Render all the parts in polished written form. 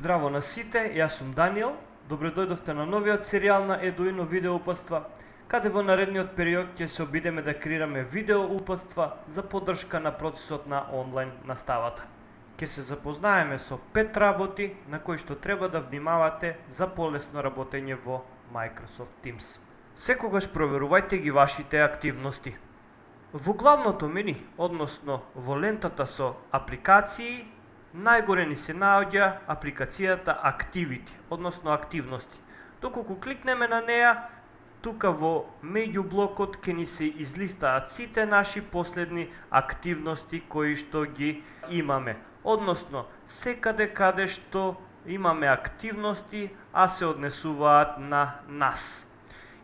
Здраво на сите, јас сум Даниел. Добре дојдовте на новиот серијал на Едуино видео упатства, каде во наредниот период ќе се обидеме да креираме видео упатства за поддршка на процесот на онлайн наставата. Ќе се запознаеме со 5 работи на кои што треба да внимавате за полесно работење во Microsoft Teams. Секогаш проверувајте ги вашите активности. Во главното мени, односно во лентата со апликации, најгоре ни се наоѓа апликацијата Activity, односно активности. Доколку кликнеме на неа, тука во меѓу блокот ќе ни се излистаат сите наши последни активности кои што ги имаме. Односно, секаде каде што имаме активности, а се однесуваат на нас.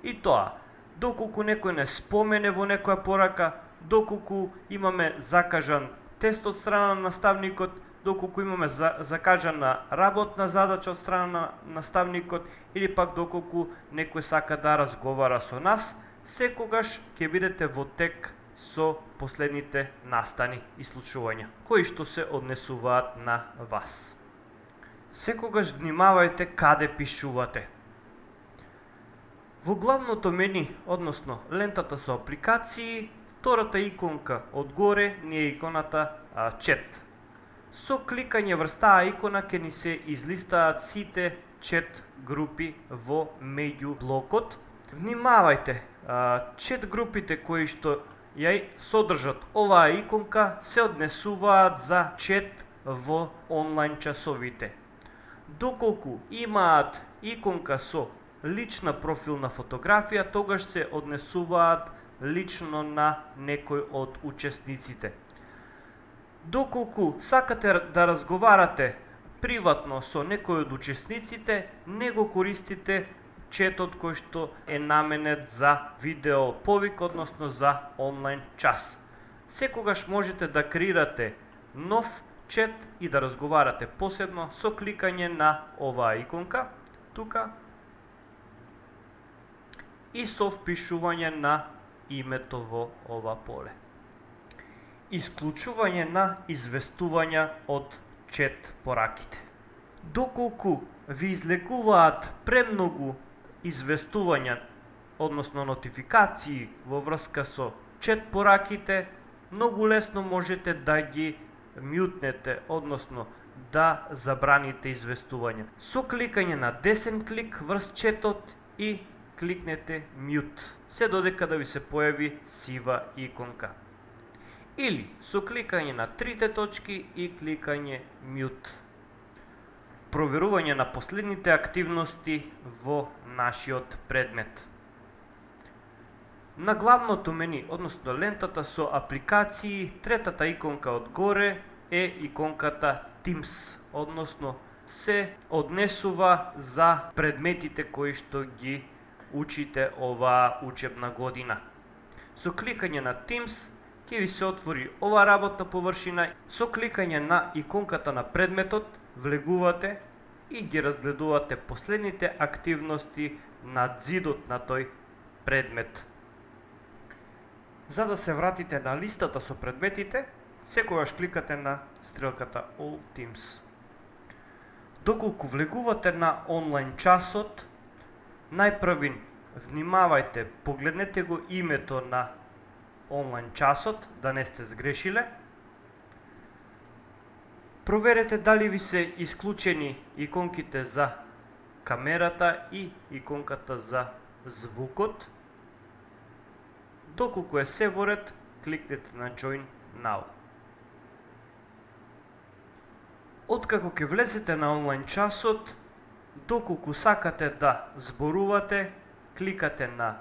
И тоа, доколку некој не спомене во некоја порака, доколку имаме закажан тест од страна на наставникот, доколку имаме закажана работна задача од страна на наставникот, или пак доколку некој сака да разговара со нас, секогаш ќе бидете во тек со последните настани и случувања, кои што се однесуваат на вас. Секогаш внимавајте каде пишувате. Во главното мени, односно лентата со апликации, втората иконка од горе ни е иконата Chat. Со кликање врз таа икона ќе ни се излистаат сите чет групи во меѓу блокот. Внимавајте, чет групите кои што ја содржат оваа иконка се однесуваат за чет во онлайн часовите. Доколку имаат иконка со лична профилна фотографија, тогаш се однесуваат лично на некој од учесниците. Доколку сакате да разговарате приватно со некој од учесниците, не го користите четот кој што е наменет за видео повик, односно за онлайн час. Секогаш можете да креирате нов чет и да разговарате посебно со кликање на оваа иконка, тука, и со впишување на името во ова поле. Исклучување на известувања од чет пораките. Доколку ви излекуваат премногу известувања, односно нотификации во врска со чет пораките, многу лесно можете да ги мјутнете, односно да забраните известувања. Со кликање на десен клик врз четот и кликнете Mute, се додека да ви се појави сива иконка. Или со кликање на трите точки и кликање Mute. Проверување на последните активности во нашиот предмет. На главното мени, односно лентата со апликации, третата иконка од горе е иконката Teams, односно се однесува за предметите кои што ги учите оваа учебна година. Со кликање на Teams ќе ви се отвори ова работна површина. Со кликање на иконката на предметот влегувате и ги разгледувате последните активности на зидот на тој предмет. За да се вратите на листата со предметите, секогаш кликате на стрелката All Teams. Доколку влегувате на онлайн часот, најпрвин внимавајте, погледнете го името на онлайн часот, да не сте сгрешиле. Проверете дали ви се исклучени иконките за камерата и иконката за звукот. Доколку е се во ред, кликнете на Join Now. Откако ќе влезете на онлайн часот, доколку сакате да зборувате, кликате на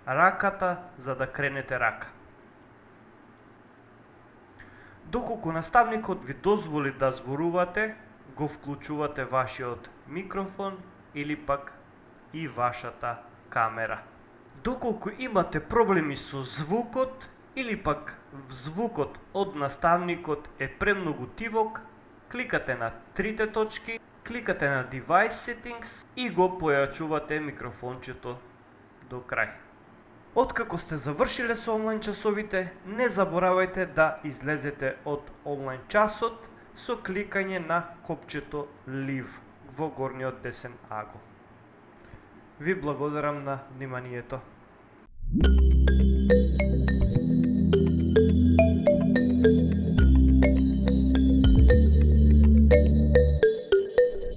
раката за да кренете рака. Доколку наставникот ви дозволи да зборувате, го вклучувате вашиот микрофон или пак и вашата камера. Доколку имате проблеми со звукот или пак звукот од наставникот е премногу тивок, кликате на трите точки, кликате на Device Settings и го појачувате микрофончето до крај. Откако сте завршиле со онлайн часовите, не заборавајте да излезете од онлайн часот со кликање на копчето Leave во горниот десен агол. Ви благодарам на вниманието.